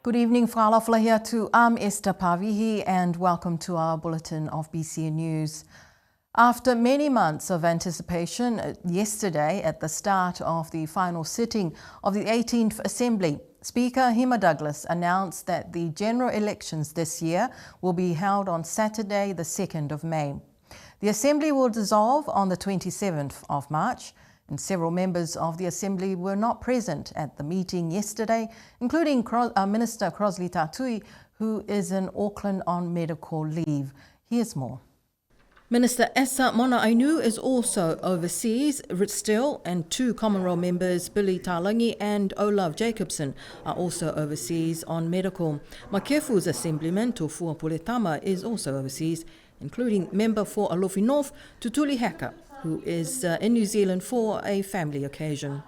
Good evening, whaalawhalahiatu. I'm Esther Pavihi and welcome to our bulletin of BCN News. After many months of anticipation, yesterday at the start of the final sitting of the 18th Assembly, Speaker Hima Douglas announced that the general elections this year will be held on Saturday the 2nd of May. The Assembly will dissolve on the 27th of March, and several members of the Assembly were not present at the meeting yesterday, including Minister Crossley Tatui, who is in Auckland on medical leave. Here's more. Minister Esa Mona Ainu is also overseas still, and two Commonwealth members, Billy Talangi and Olaf Jacobson, are also overseas on medical. Makefu's Assemblyman, Tofua Puletama, is also overseas, including member for Alofi North, Tutuli Haka, who is in New Zealand for a family occasion.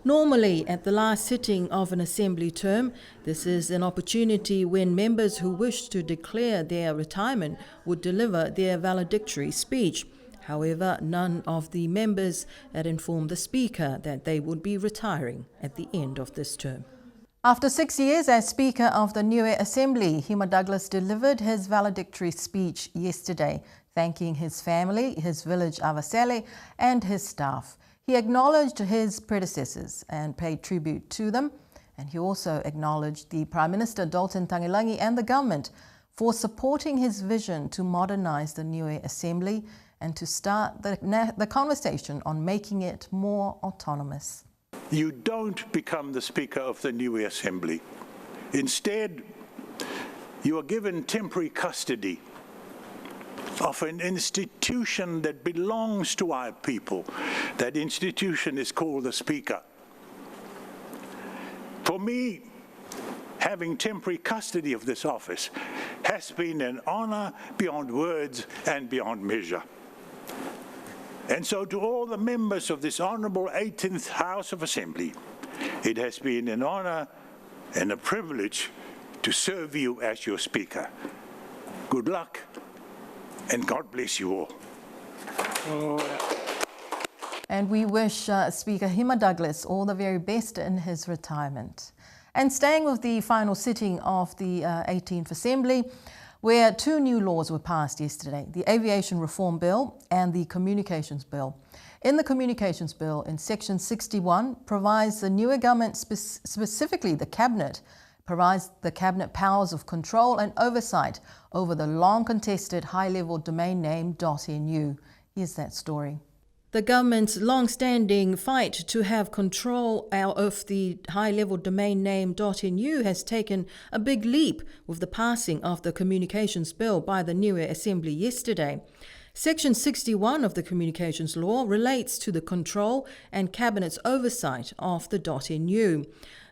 Normally, at the last sitting of an Assembly term, this is an opportunity when members who wish to declare their retirement would deliver their valedictory speech. However, none of the members had informed the Speaker that they would be retiring at the end of this term. After 6 years as Speaker of the Niue Assembly, Hima Douglas delivered his valedictory speech yesterday, thanking his family, his village Avasele, and his staff. He acknowledged his predecessors and paid tribute to them, and he also acknowledged the Prime Minister Dalton Tagilangi and the government for supporting his vision to modernise the Niue Assembly and to start the conversation on making it more autonomous. You don't become the Speaker of the Niue Assembly. Instead, you are given temporary custody of an institution that belongs to our people. That institution is called the Speaker. For me, having temporary custody of this office has been an honour beyond words and beyond measure. And so to all the members of this Honourable 18th House of Assembly, it has been an honour and a privilege to serve you as your Speaker. Good luck. And God bless you all. And we wish Speaker Hima Douglas all the very best in his retirement. And staying with the final sitting of the 18th Assembly, where two new laws were passed yesterday, the Aviation Reform Bill and the Communications Bill. In the Communications Bill, in Section 61, provides the Niue government, specifically the Cabinet, provides the Cabinet powers of control and oversight over the long-contested high-level domain name .nu. Here's that story. The government's long-standing fight to have control of the high-level domain name .nu has taken a big leap with the passing of the Communications Bill by the Niue Assembly yesterday. Section 61 of the Communications Law relates to the control and Cabinet's oversight of the .nu.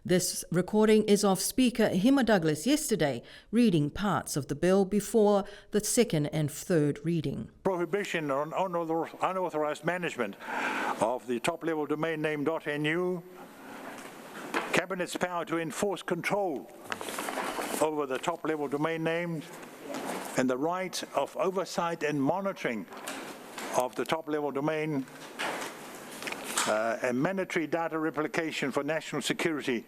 This recording is of Speaker Hima Douglas yesterday, reading parts of the bill before the second and third reading. Prohibition on unauthorised management of the top-level domain name .nu, Cabinet's power to enforce control over the top-level domain names, and the right of oversight and monitoring of the top-level domain, and mandatory data replication for national security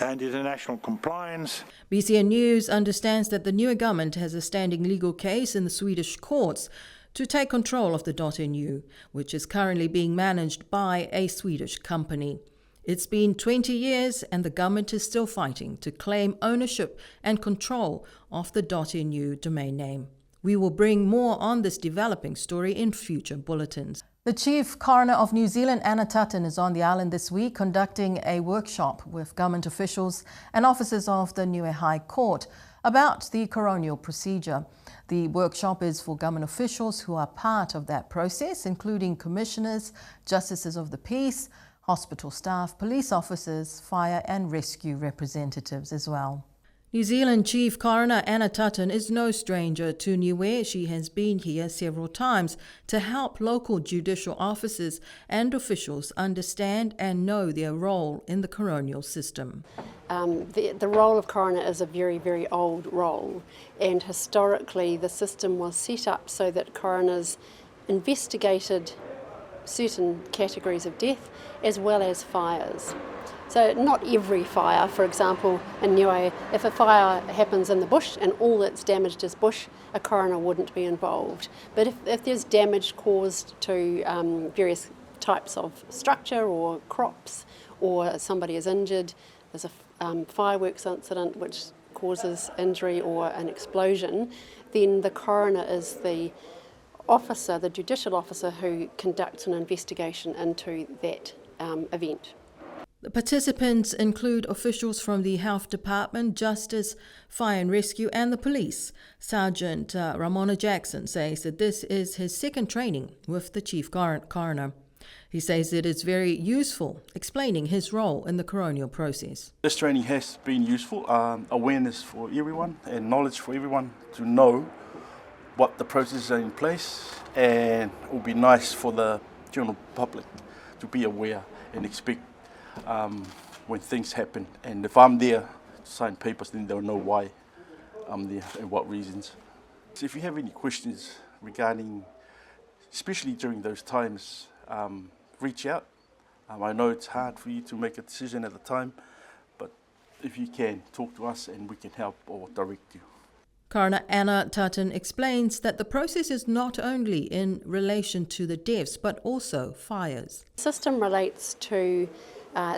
and international compliance. BCN News understands that the Niue government has a standing legal case in the Swedish courts to take control of the .nu, which is currently being managed by a Swedish company. It's been 20 years and the government is still fighting to claim ownership and control of the .nu domain name. We will bring more on this developing story in future bulletins. The Chief Coroner of New Zealand, Anna Tutton, is on the island this week conducting a workshop with government officials and officers of the Niue High Court about the coronial procedure. The workshop is for government officials who are part of that process, including commissioners, justices of the peace, hospital staff, police officers, fire and rescue representatives as well. New Zealand Chief Coroner Anna Tutton is no stranger to Niue. She has been here several times to help local judicial officers and officials understand and know their role in the coronial system. The role of coroner is a very, very old role, and historically the system was set up so that coroners investigated certain categories of death as well as fires. So not every fire, for example, in Niue, if a fire happens in the bush and all that's damaged is bush, a coroner wouldn't be involved. But if there's damage caused to various types of structure or crops, or somebody is injured, there's a fireworks incident which causes injury or an explosion, then the coroner is the officer, the judicial officer, who conducts an investigation into that event. The participants include officials from the Health Department, Justice, Fire and Rescue and the police. Sergeant Ramona Jackson says that this is his second training with the Chief Coroner. He says it is very useful, explaining his role in the coronial process. This training has been useful, awareness for everyone and knowledge for everyone to know what the processes are in place, and it will be nice for the general public to be aware and expect when things happen, and if I'm there to sign papers, then they'll know why I'm there and what reasons. So if you have any questions regarding, especially during those times, reach out. I know it's hard for you to make a decision at the time, but if you can, talk to us and we can help or direct you. Coroner Anna Tutton explains that the process is not only in relation to the deaths, but also fires. The system relates to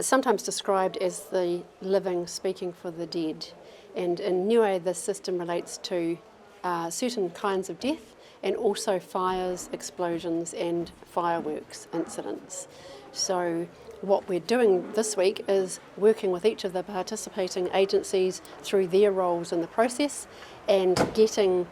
sometimes described as the living speaking for the dead. And in Niue, the system relates to certain kinds of death and also fires, explosions and fireworks incidents. So what we're doing this week is working with each of the participating agencies through their roles in the process and getting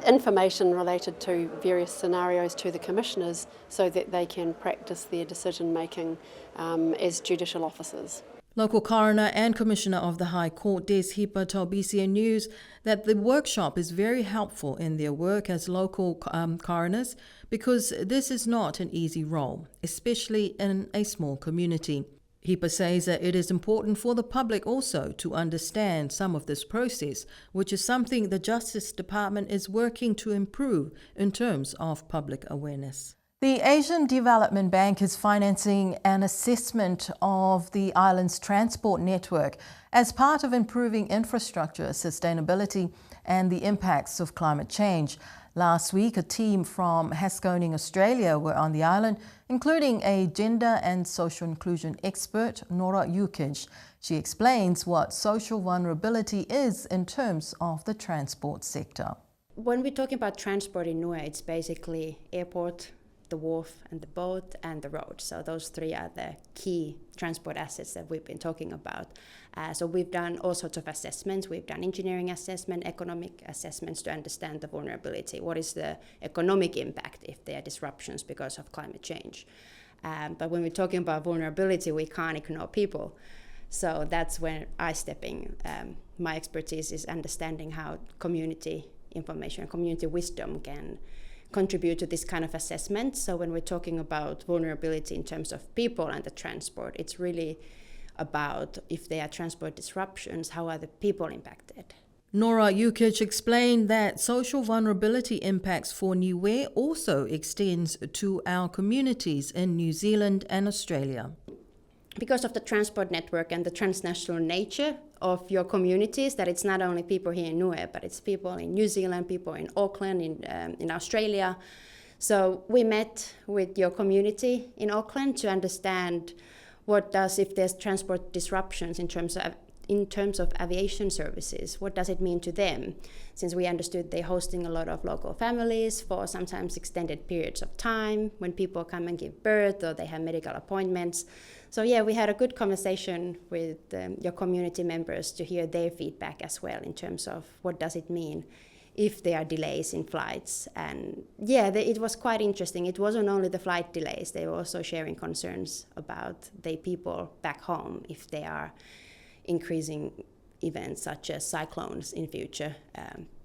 information related to various scenarios to the commissioners so that they can practice their decision making as judicial officers. Local coroner and commissioner of the High Court, Des Hipa, told BCN News that the workshop is very helpful in their work as local coroners because this is not an easy role, especially in a small community. Hipa says that it is important for the public also to understand some of this process, which is something the Justice Department is working to improve in terms of public awareness. The Asian Development Bank is financing an assessment of the island's transport network as part of improving infrastructure, sustainability and the impacts of climate change. Last week, a team from Haskoning Australia were on the island, including a gender and social inclusion expert, Nora Jukic. She explains what social vulnerability is in terms of the transport sector. When we're talking about transport in Niue, it's basically airport, the wharf and the boat and the road. So those three are the key transport assets that we've been talking about. So we've done all sorts of assessments. We've done engineering assessment, economic assessments to understand the vulnerability. What is the economic impact if there are disruptions because of climate change? But when we're talking about vulnerability, we can't ignore people. So that's when I step in. My expertise is understanding how community information, community wisdom can contribute to this kind of assessment. So when we're talking about vulnerability in terms of people and the transport, it's really about if there are transport disruptions, how are the people impacted? Nora Jukic explained that social vulnerability impacts for Niue also extends to our communities in New Zealand and Australia. Because of the transport network and the transnational nature of your communities, that it's not only people here in Niue, but it's people in New Zealand, people in Auckland, in Australia. So we met with your community in Auckland to understand what does, if there's transport disruptions in terms of aviation services, what does it mean to them? Since we understood they're hosting a lot of local families for sometimes extended periods of time when people come and give birth or they have medical appointments. So yeah, we had a good conversation with your community members to hear their feedback as well in terms of what does it mean if there are delays in flights. And yeah, it was quite interesting. It wasn't only the flight delays, they were also sharing concerns about the people back home if they are increasing events such as cyclones in future.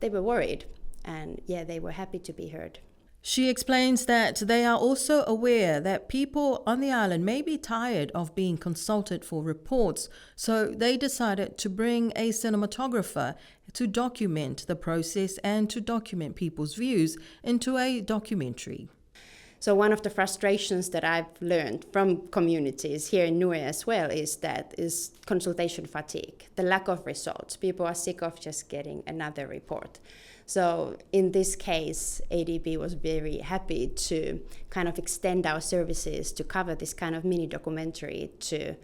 They were worried, and yeah, they were happy to be heard. She explains that they are also aware that people on the island may be tired of being consulted for reports, so they decided to bring a cinematographer to document the process and to document people's views into a documentary. So one of the frustrations that I've learned from communities here in Niue as well is consultation fatigue, the lack of results. People are sick of just getting another report. So in this case, ADB was very happy to kind of extend our services to cover this kind of mini documentary to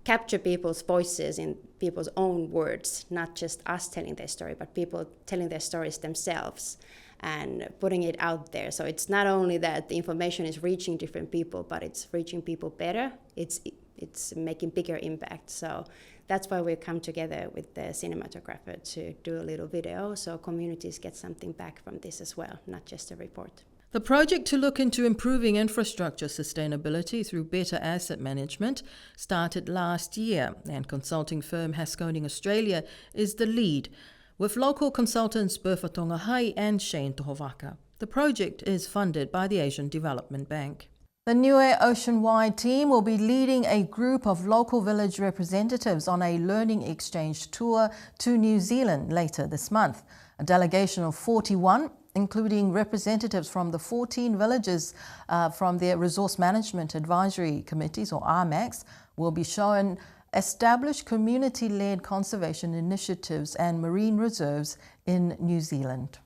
capture people's voices in people's own words, not just us telling their story, but people telling their stories themselves and putting it out there. So it's not only that the information is reaching different people, but it's reaching people better. It's making bigger impact. So that's why we come together with the cinematographer to do a little video, so communities get something back from this as well, not just a report. The project to look into improving infrastructure sustainability through better asset management started last year, and consulting firm Haskoning Australia is the lead, with local consultants Bertha Tongahai and Shane Tohovaka. The project is funded by the Asian Development Bank. The Niue Oceanwide team will be leading a group of local village representatives on a learning exchange tour to New Zealand later this month. A delegation of 41, including representatives from the 14 villages from their Resource Management Advisory Committees, or RMACs, will be shown established community-led conservation initiatives and marine reserves in New Zealand.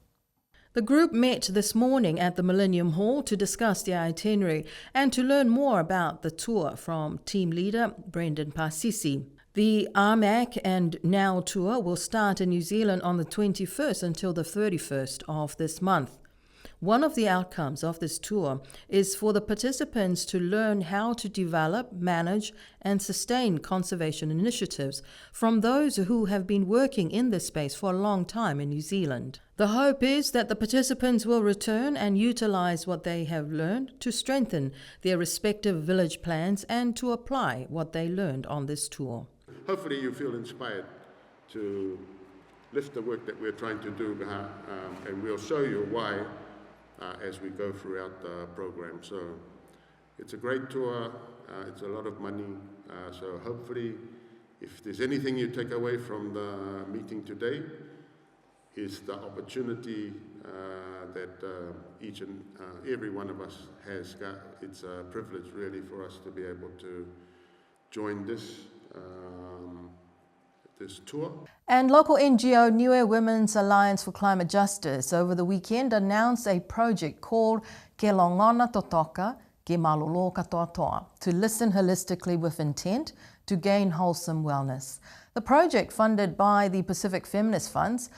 The group met this morning at the Millennium Hall to discuss the itinerary and to learn more about the tour from team leader Brendan Pasisi. The RMAC and Now tour will start in New Zealand on the 21st until the 31st of this month. One of the outcomes of this tour is for the participants to learn how to develop, manage and sustain conservation initiatives from those who have been working in this space for a long time in New Zealand. The hope is that the participants will return and utilise what they have learned to strengthen their respective village plans and to apply what they learned on this tour. Hopefully you feel inspired to lift the work that we're trying to do, and we'll show you why as we go throughout the program. So it's a great tour, it's a lot of money, so hopefully if there's anything you take away from the meeting today, is the opportunity that each and every one of us has got. It's a privilege really for us to be able to join this tour. And local NGO Niue Women's Alliance for Climate Justice over the weekend announced a project called Ke Longona Totoka, Ke Malolo Katoa Toa, to listen holistically with intent to gain wholesome wellness. The project, funded by the Pacific Feminist Funds,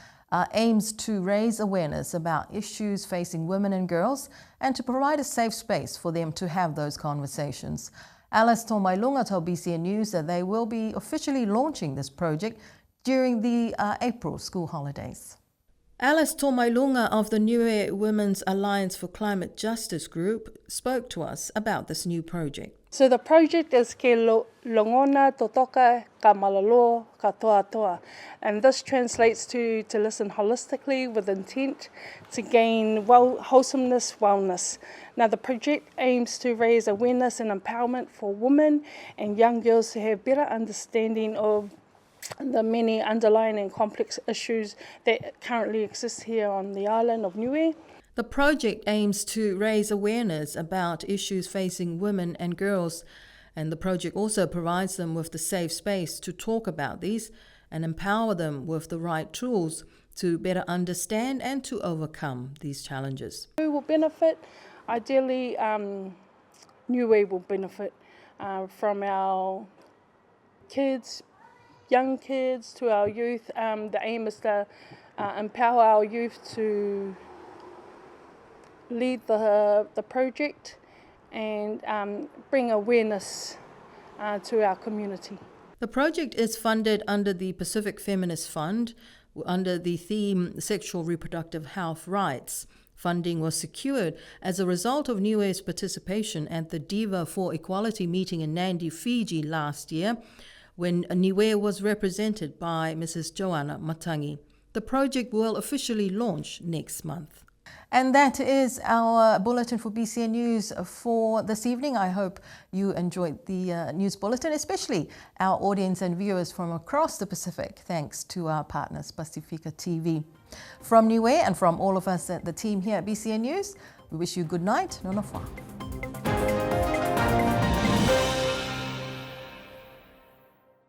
aims to raise awareness about issues facing women and girls and to provide a safe space for them to have those conversations. Alice Tomailunga told BCN News that they will be officially launching this project during the April school holidays. Alice Tomailunga of the Niue Women's Alliance for Climate Justice group spoke to us about this new project. So the project is Ke Longona Totoka Ka Malolo Ka Toa Toa, and this translates to listen holistically with intent to gain wholesomeness, wellness. Now the project aims to raise awareness and empowerment for women and young girls to have better understanding of the many underlying and complex issues that currently exist here on the island of Niue. The project aims to raise awareness about issues facing women and girls, and the project also provides them with the safe space to talk about these and empower them with the right tools to better understand and to overcome these challenges. Who will benefit? Ideally, Niue will benefit from our kids, young kids to our youth. The aim is to empower our youth to lead the project and bring awareness to our community. The project is funded under the Pacific Feminist Fund under the theme Sexual Reproductive Health Rights. Funding was secured as a result of Niue's participation at the Diva for Equality meeting in Nandi, Fiji last year, when Niue was represented by Mrs. Joanna Matangi. The project will officially launch next month. And that is our bulletin for BCN News for this evening. I hope you enjoyed the news bulletin, especially our audience and viewers from across the Pacific, thanks to our partners, Pacifica TV. From Niue and from all of us at the team here at BCN News, we wish you good night. Nona fua.